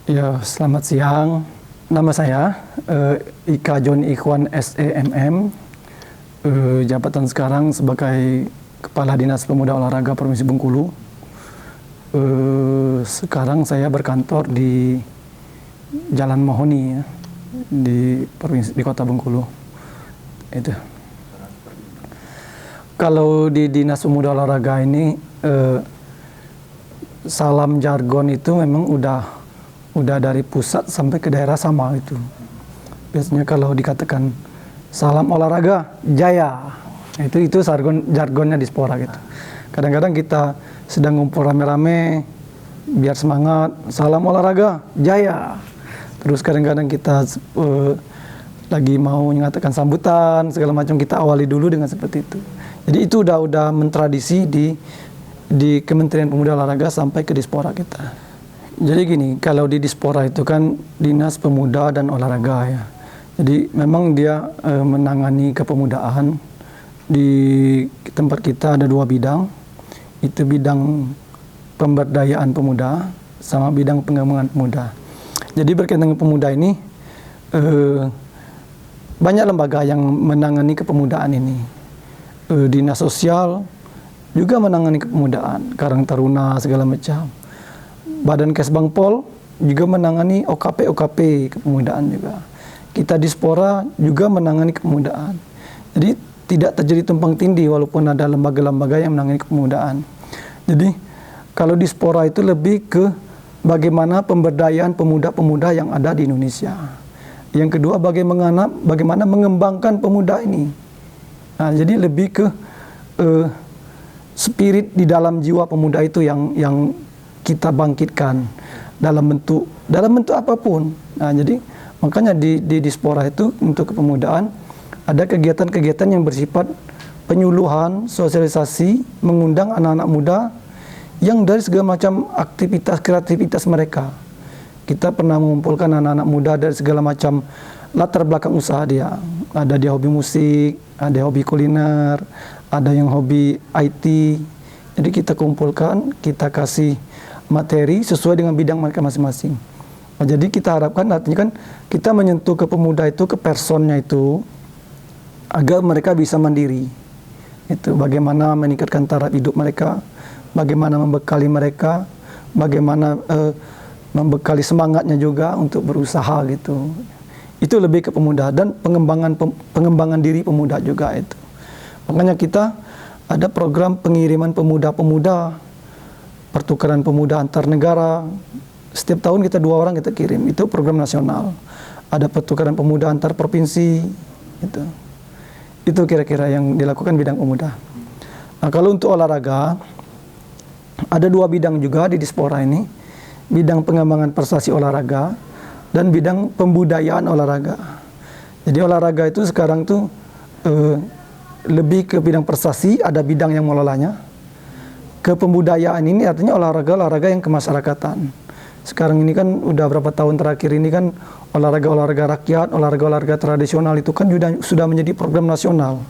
Ya, selamat siang. Nama saya Ika John Ikhwan SEMM. Jabatan sekarang sebagai Kepala Dinas Pemuda Olahraga Provinsi Bengkulu. Sekarang saya berkantor di Jalan Mahoni, ya, di Kota Bengkulu. Itu. Kalau di Dinas Pemuda Olahraga ini salam jargon itu memang udah dari pusat sampai ke daerah sama itu. Biasanya kalau dikatakan salam olahraga jaya, itu jargonnya di Spora gitu. Kadang-kadang kita sedang ngumpul rame-rame biar semangat, salam olahraga jaya. Terus kadang-kadang kita lagi mau mengatakan sambutan segala macam, kita awali dulu dengan seperti itu. Jadi itu udah mentradisi di Kementerian Pemuda Olahraga sampai ke Dispora kita. Jadi gini, kalau di Dispora itu kan Dinas Pemuda dan Olahraga, ya. Jadi memang dia menangani kepemudaan. Di tempat kita ada 2 bidang. Itu bidang pemberdayaan pemuda sama bidang pengembangan pemuda. Jadi berkaitan dengan pemuda ini, banyak lembaga yang menangani kepemudaan ini. Dinas Sosial juga menangani kepemudaan, Karang Taruna segala macam. Badan Kesbangpol juga menangani OKP kepemudaan juga. Kita Dispora juga menangani kepemudaan. Jadi tidak terjadi tumpang tindih walaupun ada lembaga-lembaga yang menangani kepemudaan. Jadi kalau Dispora itu lebih ke bagaimana pemberdayaan pemuda-pemuda yang ada di Indonesia. Yang kedua bagaimana mengembangkan pemuda ini. Nah, jadi lebih ke spirit di dalam jiwa pemuda itu yang kita bangkitkan dalam bentuk apapun. Nah, jadi makanya di Dispora itu untuk kepemudaan ada kegiatan-kegiatan yang bersifat penyuluhan, sosialisasi, mengundang anak-anak muda yang dari segala macam aktivitas kreativitas mereka. Kita pernah mengumpulkan anak-anak muda dari segala macam latar belakang usaha dia. Ada dia hobi musik, ada hobi kuliner, ada yang hobi IT. Jadi kita kumpulkan, kita kasih materi sesuai dengan bidang mereka masing-masing. Nah, jadi kita harapkan artinya kan kita menyentuh ke pemuda itu, ke personnya itu, agar mereka bisa mandiri. Itu bagaimana meningkatkan taraf hidup mereka, bagaimana membekali mereka, bagaimana membekali semangatnya juga untuk berusaha gitu. Itu lebih ke pemuda dan pengembangan diri pemuda juga itu. Makanya kita ada program pengiriman pemuda-pemuda, pertukaran pemuda antar negara. Setiap tahun kita 2 orang kita kirim. Itu program nasional. Ada pertukaran pemuda antar provinsi. Itu kira-kira yang dilakukan bidang pemuda. Nah, kalau untuk olahraga, ada 2 bidang juga di Dispora ini. Bidang pengembangan prestasi olahraga dan bidang pembudayaan olahraga. Jadi olahraga itu sekarang tuh lebih ke bidang prestasi, ada bidang yang mengelolanya. Kepembudayaan ini artinya olahraga yang kemasyarakatan. Sekarang ini kan udah berapa tahun terakhir ini kan olahraga rakyat, olahraga tradisional itu kan sudah menjadi program nasional.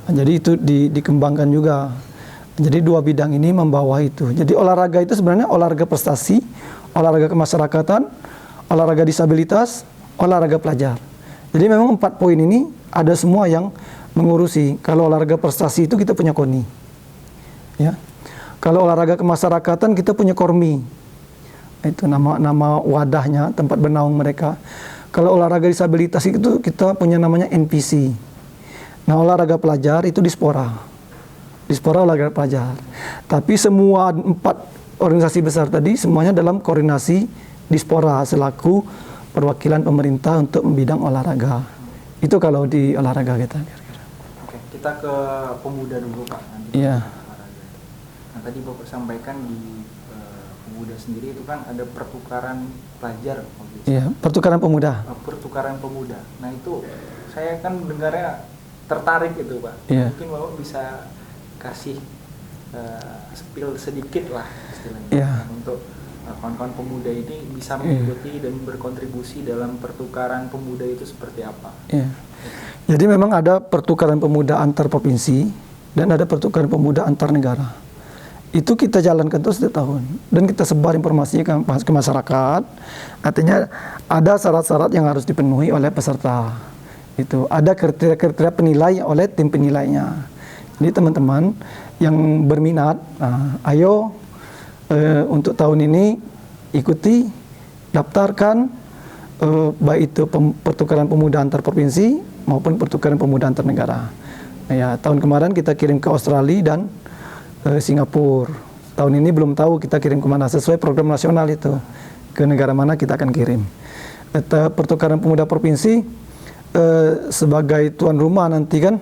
Nah, jadi itu dikembangkan juga. Jadi 2 bidang ini membawa itu. Jadi olahraga itu sebenarnya olahraga prestasi, olahraga kemasyarakatan, olahraga disabilitas, olahraga pelajar. Jadi memang 4 poin ini ada semua yang mengurusi. Kalau olahraga prestasi itu kita punya KONI. Ya. Kalau olahraga kemasyarakatan kita punya Kormi. Itu nama wadahnya, tempat bernaung mereka. Kalau olahraga disabilitas itu kita punya namanya NPC. Nah, olahraga pelajar itu Dispora. Dispora olahraga pelajar. Tapi semua 4 organisasi besar tadi semuanya dalam koordinasi Dispora selaku perwakilan pemerintah untuk bidang olahraga. Itu kalau di olahraga kita. Oke, kita ke pemuda dulu Pak. Iya. Nah, tadi Bapak sampaikan di pemuda sendiri itu kan ada pertukaran pelajar. Iya, pertukaran pemuda. Pertukaran pemuda. Nah, itu saya kan dengarnya tertarik itu Pak. Iya. Mungkin Bapak bisa kasih spill sedikit lah istilahnya. Iya. Untuk kawan-kawan pemuda ini bisa mengikuti dan berkontribusi dalam pertukaran pemuda itu seperti apa. Iya. Jadi memang ada pertukaran pemuda antar provinsi dan ada pertukaran pemuda antar negara. itu kita jalankan terus setiap tahun dan kita sebar informasinya ke masyarakat. Artinya ada syarat-syarat yang harus dipenuhi oleh peserta. Itu ada kriteria penilai oleh tim penilainya. Jadi teman-teman yang berminat, ayo untuk tahun ini ikuti, daftarkan, baik itu pertukaran pemuda antar provinsi maupun pertukaran pemuda antar negara. Ya, tahun kemarin kita kirim ke Australia dan Singapura. Tahun ini belum tahu kita kirim kemana, sesuai program nasional itu, ke negara mana kita akan kirim. Pertukaran pemuda provinsi sebagai tuan rumah nanti kan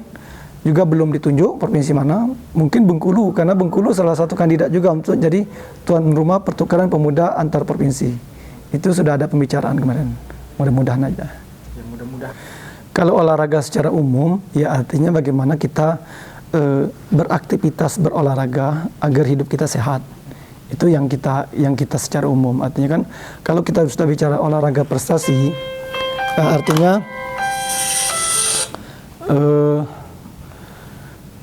juga belum ditunjuk provinsi mana, mungkin Bengkulu, karena Bengkulu salah satu kandidat juga untuk jadi tuan rumah pertukaran pemuda antar provinsi. Itu sudah ada pembicaraan kemarin, mudah-mudahan aja. Ya, mudah-mudahan. Kalau olahraga secara umum, ya artinya bagaimana kita beraktivitas berolahraga agar hidup kita sehat. Itu yang kita secara umum. Artinya kan kalau kita sudah bicara olahraga prestasi, artinya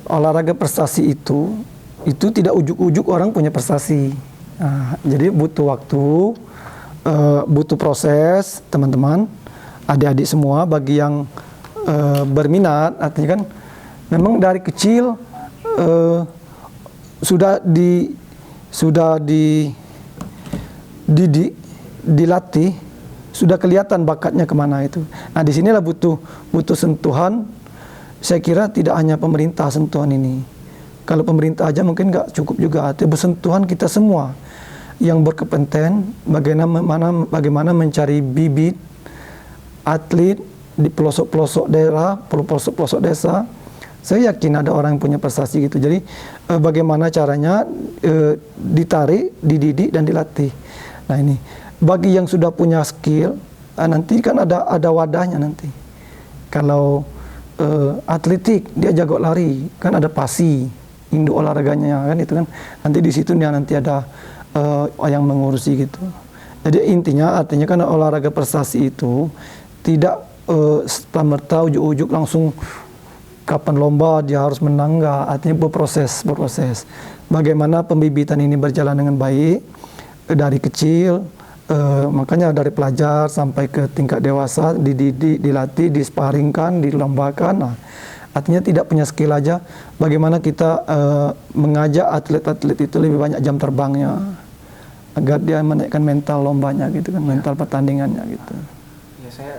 olahraga prestasi itu tidak ujuk-ujuk orang punya prestasi. Jadi butuh waktu, butuh proses, teman-teman, adik-adik semua, bagi yang berminat, artinya kan memang dari kecil sudah dididik, dilatih, sudah kelihatan bakatnya kemana itu. Nah, disinilah butuh sentuhan. Saya kira tidak hanya pemerintah sentuhan ini. Kalau pemerintah aja mungkin nggak cukup juga. Tapi bersentuhan kita semua yang berkompeten, bagaimana mencari bibit atlet di pelosok-pelosok daerah, pelosok-pelosok desa. Saya yakin ada orang yang punya prestasi gitu. Jadi bagaimana caranya ditarik, dididik dan dilatih. Nah ini bagi yang sudah punya skill, nanti kan ada wadahnya nanti. Kalau atletik dia jago lari, kan ada PASI, induk olahraganya kan itu kan. Nanti di situ dia nanti ada yang mengurusi gitu. Jadi intinya artinya kan olahraga prestasi itu tidak serta-merta ujuk-ujuk langsung kapan lomba dia harus menang, enggak. Artinya berproses. Bagaimana pembibitan ini berjalan dengan baik dari kecil, makanya dari pelajar sampai ke tingkat dewasa, dididik, dilatih, disparingkan, dilombakan. Nah, artinya tidak punya skill aja, bagaimana kita mengajak atlet-atlet itu lebih banyak jam terbangnya agar dia menaikkan mental lombanya gitu kan, mental pertandingannya gitu. Ya, saya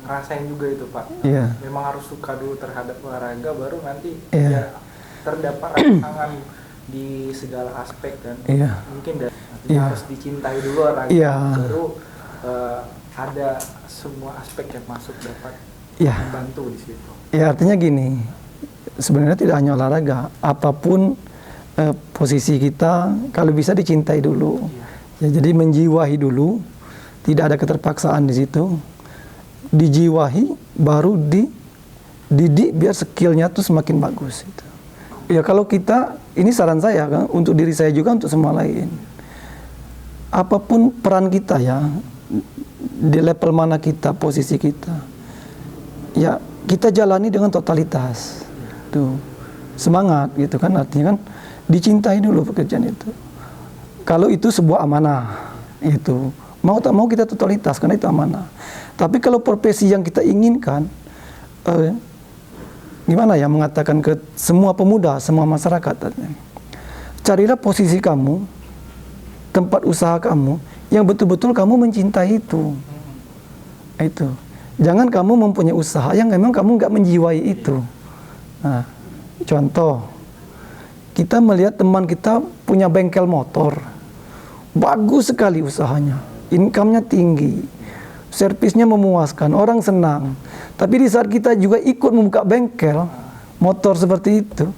ngerasain juga itu, Pak. Iya. Memang harus suka dulu terhadap olahraga, baru nanti Iya. ya terdapat rangsangan di segala aspek kan. Iya. Mungkin Iya. harus dicintai dulu olahraga, Iya. baru ada semua aspek yang masuk dapat Iya. membantu di situ. Ya artinya gini, sebenarnya tidak hanya olahraga, apapun posisi kita, kalau bisa dicintai dulu. Ya, jadi menjiwahi dulu, tidak ada keterpaksaan di situ. Dijiwahi, baru dididik biar skillnya tuh semakin bagus. Gitu. Ya kalau kita, ini saran saya kan, untuk diri saya juga, untuk semua lain. Apapun peran kita ya, di level mana kita, posisi kita, ya kita jalani dengan totalitas. Tuh, semangat gitu kan, artinya kan dicintai dulu pekerjaan itu. Kalau itu sebuah amanah, itu mau tak mau kita totalitas karena itu amanah. Tapi kalau profesi yang kita inginkan, gimana ya mengatakan ke semua pemuda, semua masyarakat, carilah posisi kamu, tempat usaha kamu yang betul-betul kamu mencintai itu. Itu. Jangan kamu mempunyai usaha yang memang kamu nggak menjiwai itu. Nah, contoh, kita melihat teman kita punya bengkel motor, bagus sekali usahanya, income-nya tinggi, servisnya memuaskan, orang senang. Tapi di saat kita juga ikut membuka bengkel motor seperti itu,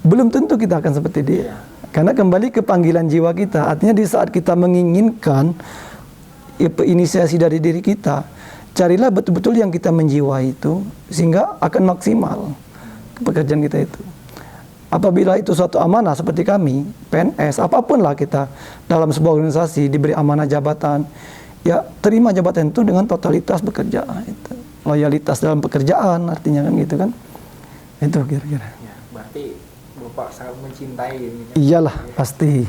belum tentu kita akan seperti dia. Karena kembali ke panggilan jiwa kita. Artinya di saat kita menginginkan inisiasi dari diri kita, carilah betul-betul yang kita menjiwai itu, sehingga akan maksimal pekerjaan kita itu. Apabila itu suatu amanah seperti kami, PNS, apapun lah kita dalam sebuah organisasi diberi amanah jabatan, ya terima jabatan itu dengan totalitas bekerja. Itu. Loyalitas dalam pekerjaan artinya kan gitu kan. Itu kira-kira. Ya, berarti Bapak sangat mencintai ini kan? Iyalah pasti.